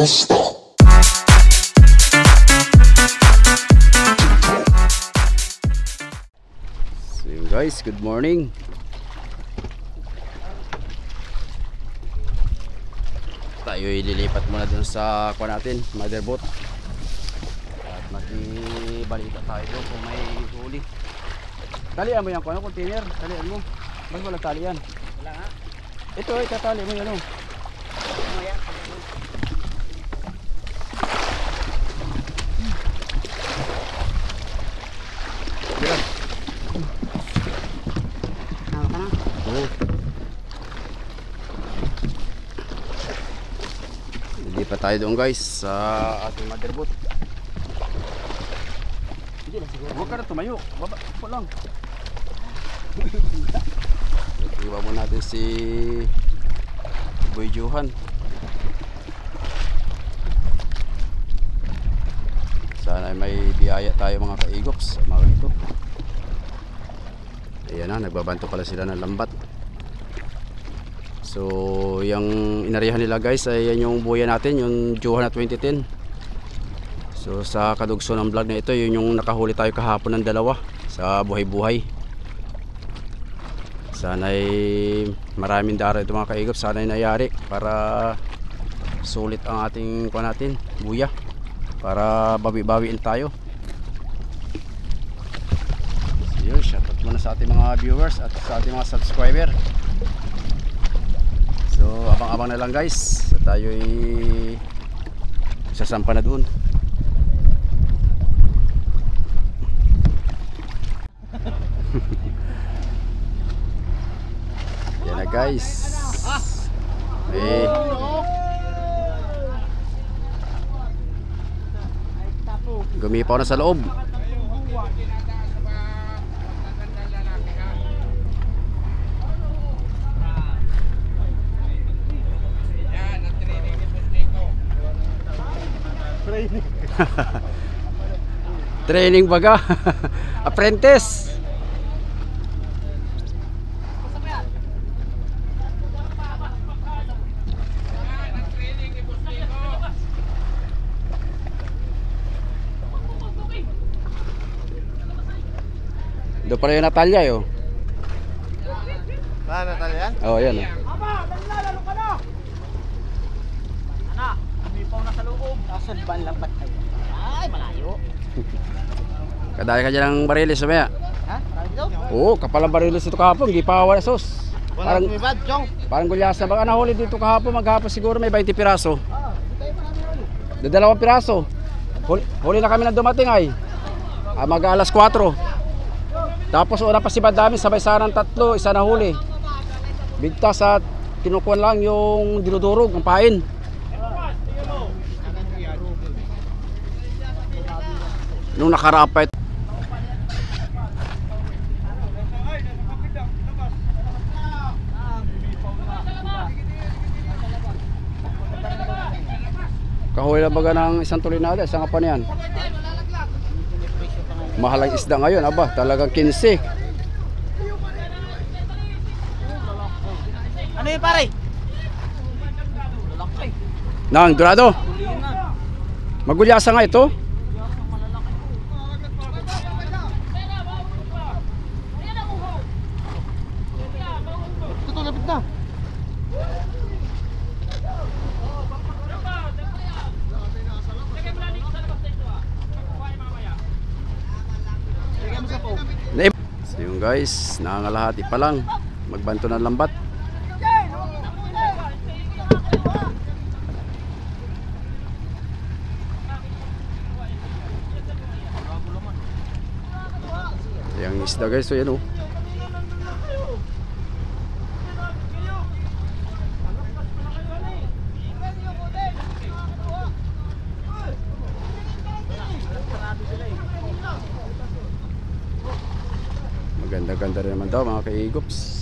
Fiesta. So yun guys, good morning. Tayo ililipat muna dun sa kuha natin, motherboard. At makibalita tayo doon kung may huli. Talian mo yung container, talian mo. Bakit walang talian? Wala nga. Ito ay tatali mo yan o. Mamaya. Tira. Tama ka na? Oo. Lilipat tayo doon guys sa ating motherboard. Hindi na siguro. Huwag ka na tumayo. Baba po lang. Iwan mo natin si Boy Johan. Sana may biyaya tayo mga kaigops sa mga ito. Ayan na, nagbabanto pala sila ng lambat. So yung inarihan nila guys ay yan yung buya natin, yung Johan na 2010. So sa kadugso ng vlog na ito, yun yung nakahuli tayo kahapon ng dalawa sa buhay-buhay. Sana'y maraming dara ito mga kaigop, sana'y nayari para sulit ang ating kuha natin, buya, para bawi-bawiin tayo. So yun, shoutout muna sa ating mga viewers at sa ating mga subscriber. So abang-abang na lang guys, so tayo'y sasampa na doon. Yan na guys. Gumipaw na sa loob. Training baga. Apprentice. Doon pala yung Natalia yun. Natalia? Oo, yan. Aba, nalalalo ka na! Ana, umipaw na sa loob. Nasaan ba ang lambat tayo? Ay, malayo. Kadali ka dyan ng barilis sumaya. Ha? Marami dito? Oo, kapal ang barilis ito kahapon. Hindi pa wala sos. Walang umibad, Chong. Parang gulyasa. Baka nahuli dito kahapon. Maghapon siguro may 20 piraso. Hindi tayo marami ulit. 2 piraso. Huli na kami na dumating ay. Mag-alas 4. Tapos una pa si Badami, sabay sarang 3, isa na huli. Bigtas at kinukuhan lang yung dinudurog, ang pain. Nung nakarapit. Kahuli na baga ng isang tulinada, isang kapan yan. Mahal ang isda ngayon, aba, talagang 15. Ano yun, pare? Nang, durado. Magulyasa nga ito. Tutulapit na. So yung guys, nangangalahati pa lang. Magbanto ng lambat. Yung isda guys, so yan o. Maganda-ganda rin naman daw mga kaigops.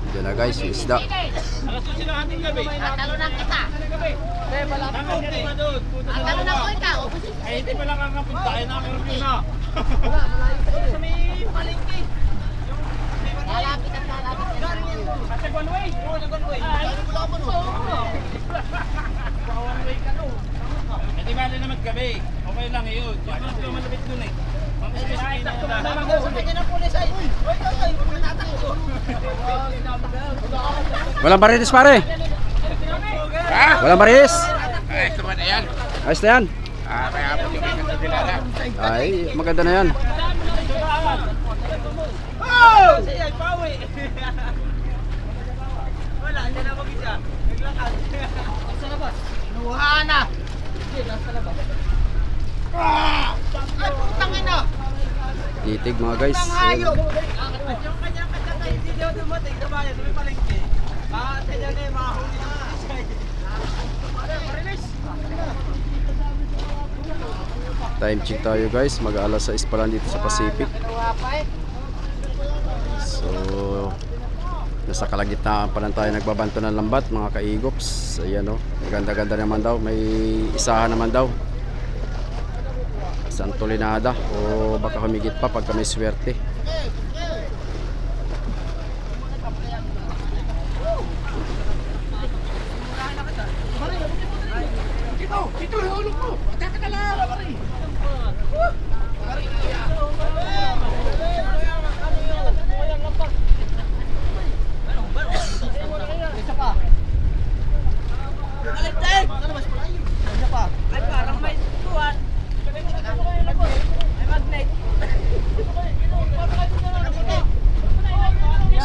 Diyan na guys, yung isda. Talunan kita. Talunan ko ikaw. Ay, hindi pa lang ang napunta. Ay, nakakareview na. Lalapit at lalapit. Kasi one way. Ay, wala pa no. One way ka no. Hindi ba naman gabi? Okay lang yun. Kaya naman malapit dun eh. Ay, takto na naman ko. Sabi ng pulis ay. Oy, tatakbo. Walang barilis pare. Walang barilis. Ay, tuman na yan. Ayos na yan. May hapon yung may katilala. Ay, maganda na yan. Oh! Siya ay pawi. Wala, hindi na mag-isa. Naglakad. Sa labas. Nuha na. Hindi, nasa labas. Ay, putang ina. Titig mga guys. Putang hayop. Yung kanyang kanyang kayo, hindi daw dumating sa bayan, may palengke. Kaya niya na yung mahuli na. Time check tayo guys. Mag-alas 6 pa lang dito sa Pacific. So, nasa kalagitnaan pa lang tayo nagbabanto ng lambat mga kaigops. Ayan o, maganda-ganda naman daw. May isahan naman daw. Santolinada o baka humigit pa pagka may swerte. Ito, hulog mo. Kakatala, pare. Ay, parang may tuwan. Ay, magnet.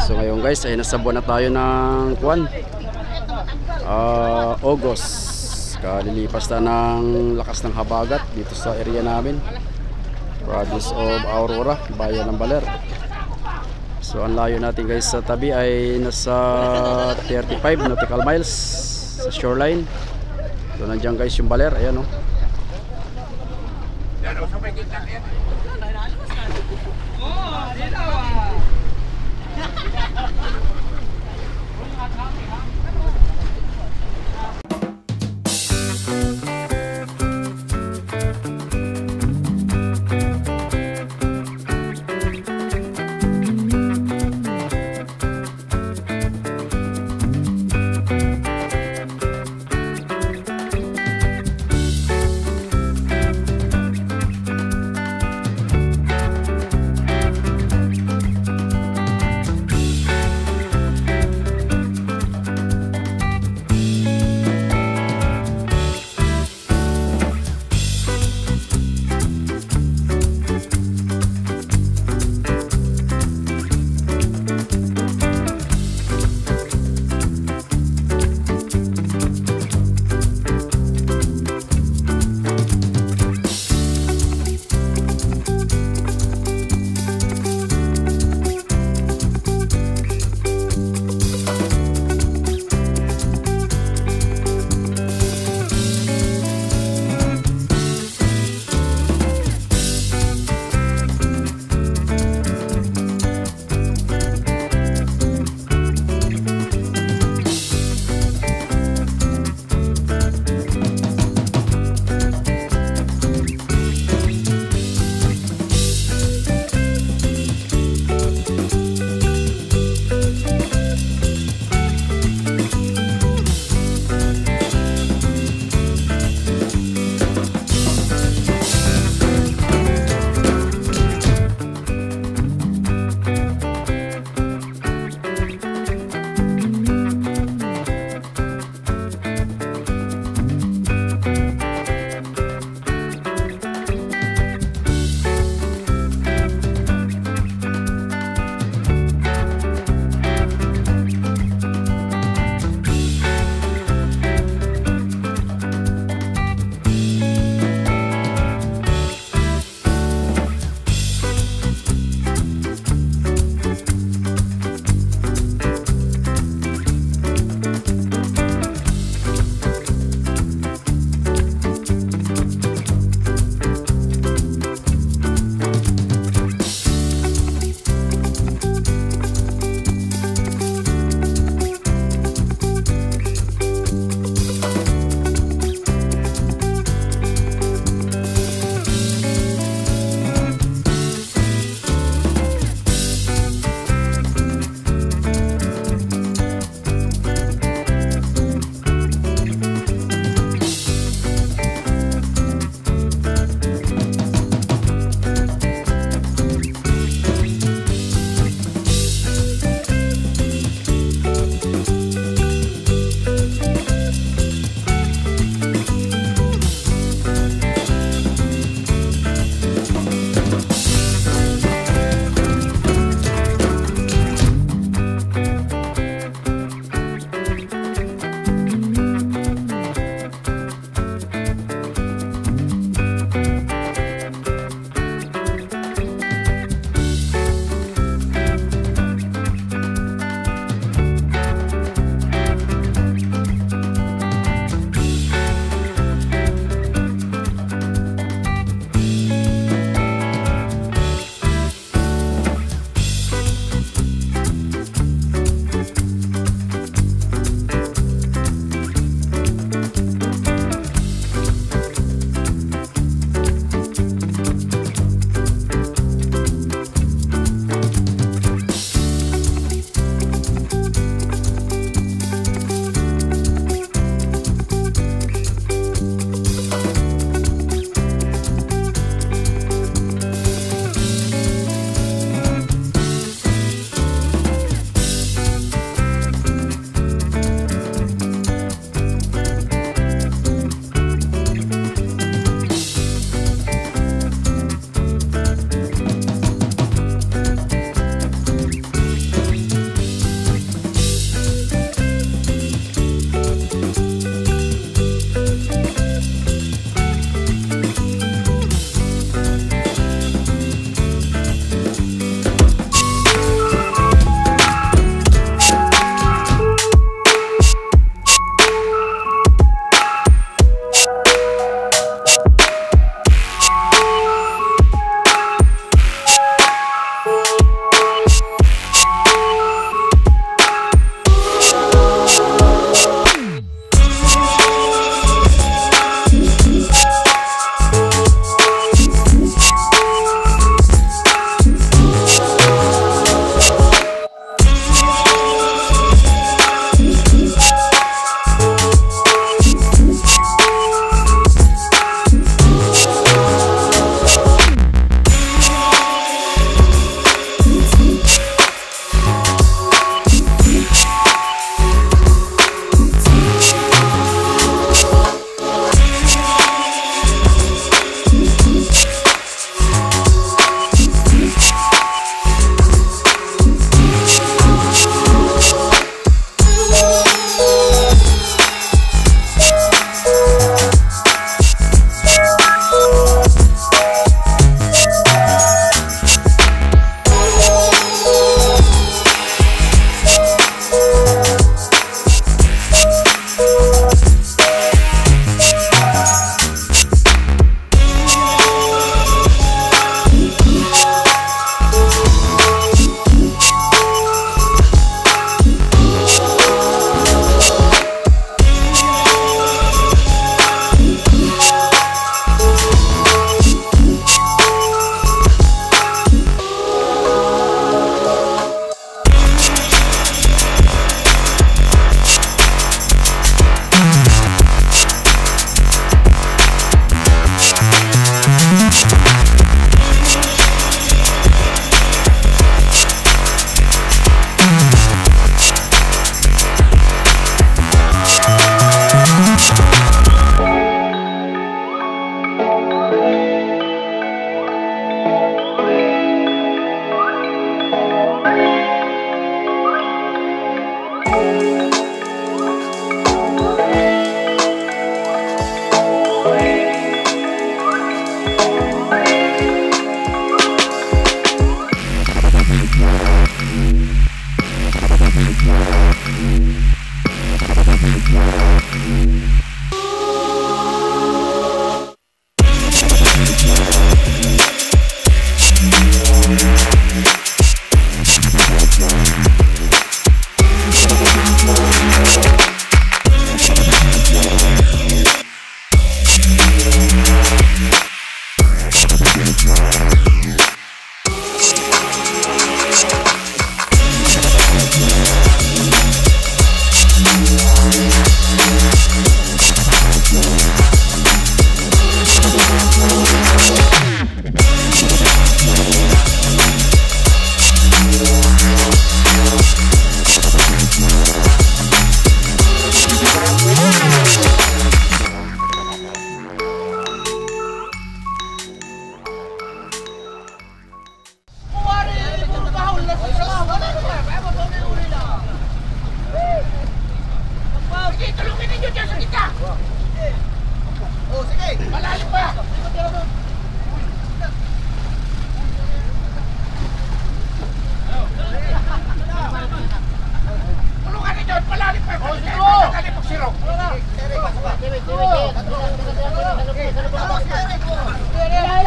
So ngayon guys ay nasa buwan na tayo ng kuwan. August. Kalilipas na ng lakas ng habagat dito sa area namin. Province of Aurora, bayan ng Baler. So ang layo natin guys sa tabi ay nasa 35 nautical miles sa shoreline. So nandiyan guys yung Baler, ayan o.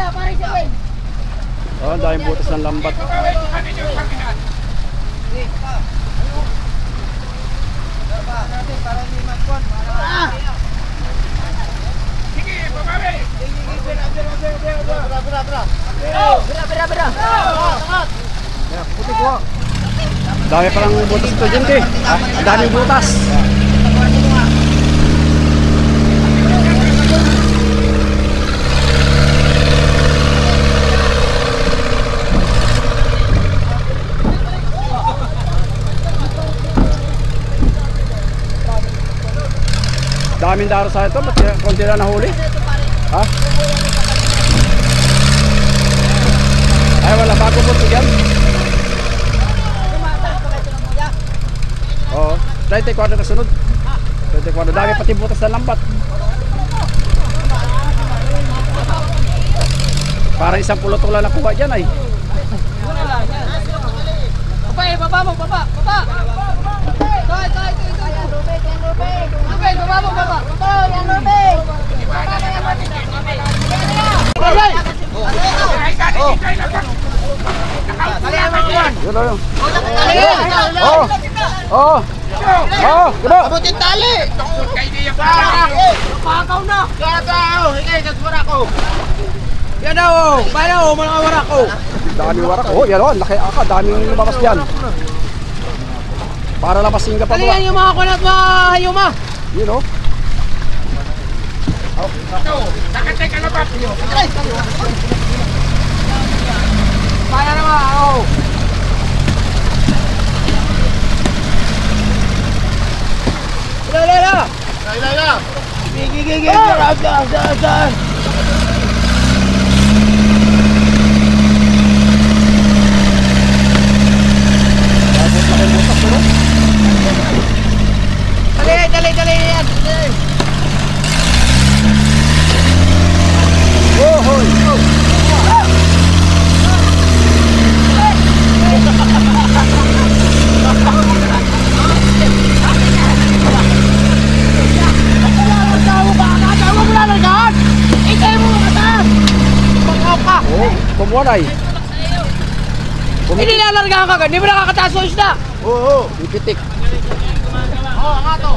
Oh, ang daming butas ng lambat. Dami palang butas ito dyan, eh. Ang daming butas. Daming daro sa ito, ba't konti na nahuli? Ha? Ay, wala bago po yan. Oo, 34 na sunod. 34, dami pati butas na lambat. Parang isang pulot wala na kuha dyan ay. Baba mo, baba! Baba! Gano? Abutin tali! Pakaw na! Kakaw! Sige, nagwara ko! Yan daw! Paano? Mga wara ko! Dami warak. Oh, yan o, laki aka, daming lumabas dyan. Para labasin ka pa ba? Alihan yung mga kunat mga hayuma! Yun o. Nakatay ka na ba? Kaya naman, oo! Ila! Gigi! Saan? Dali yan! Oh, hoy! Oh, kumuha Hindi nalarga ka, hindi mo nakakataas sa isda! Oo, ipitik. Oo, nga to!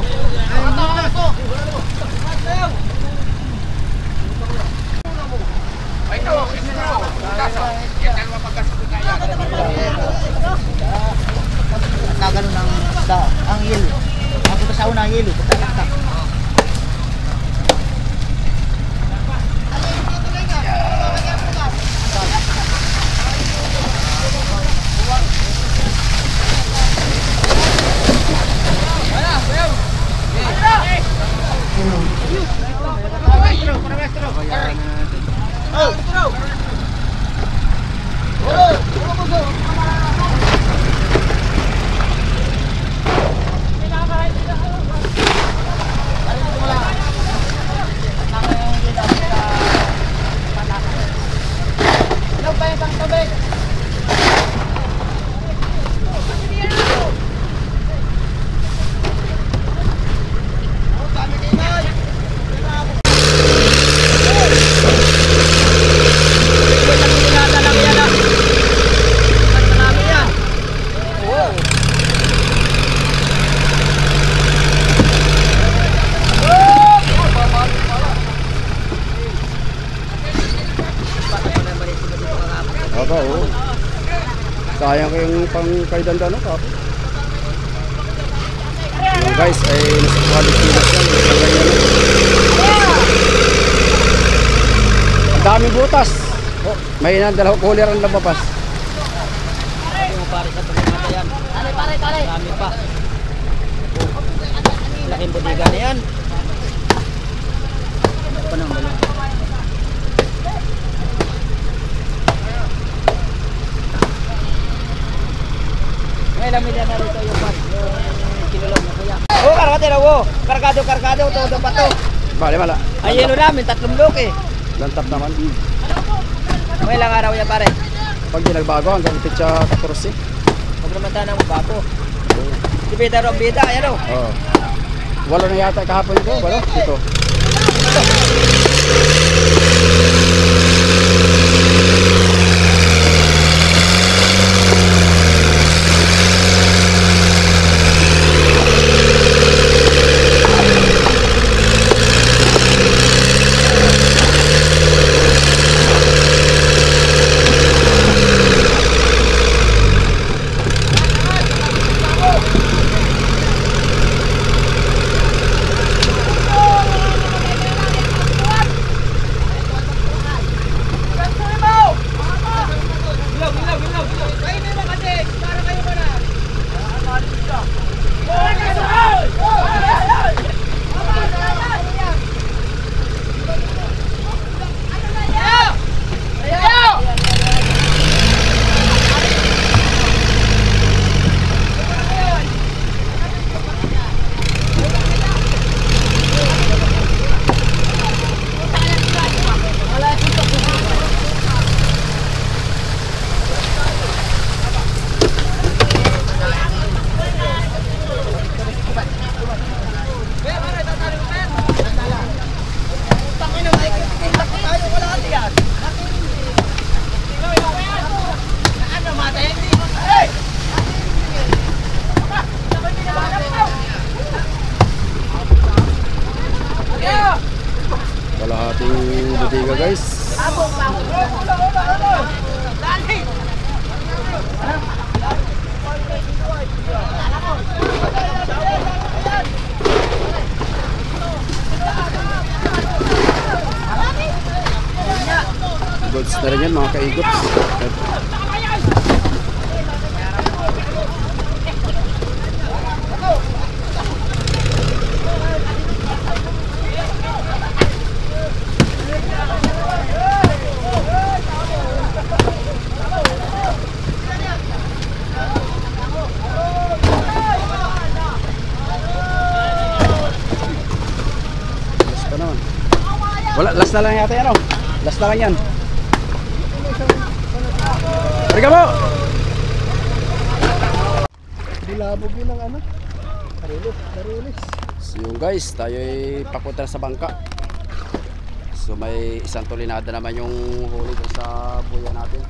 Nagano ng isda, ang yelo. Ako sa una ang yelo, patak. Aba, oh. Sayang kayong pang kay Dandano ka. Yung guys, ay nasa 200 kilos yan. Ang daming butas. Oh, may dalawang cooler ang lumabas. Pare sa pagkakata yan. Pare. Dami pa. Laking bodega na yan. Ano pa nang balon? Ngayon lang na rito yung pan. Yung kinulong na kuya. Oo, kargado. Todo pa to. Bale. Ay, yelo namin, 3 blok eh. Lantap naman. May ilang araw yan pare. Pag di nagbago, hanggang pitsa 14. Huwag naman tayo ng mabago. Si Peter ang bida, ayan o. Oo. Walo na yata kahapon ito. Walo? Dito. Kalahating bodega guys. Goods na rin yan mga kaigops. Wala, last na lang yata yan, oh. Last na lang yan. Harga mo! Dilabog yun ang ano. Karilis. So yung guys, tayo ay papunta sa bangka. So may isang tulinada naman yung huli doon sa buya natin.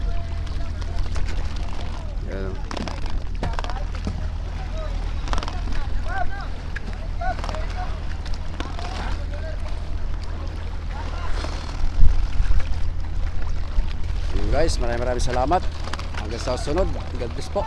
Yan. Guys, maraming salamat. Hanggang sa sunod. God bless po.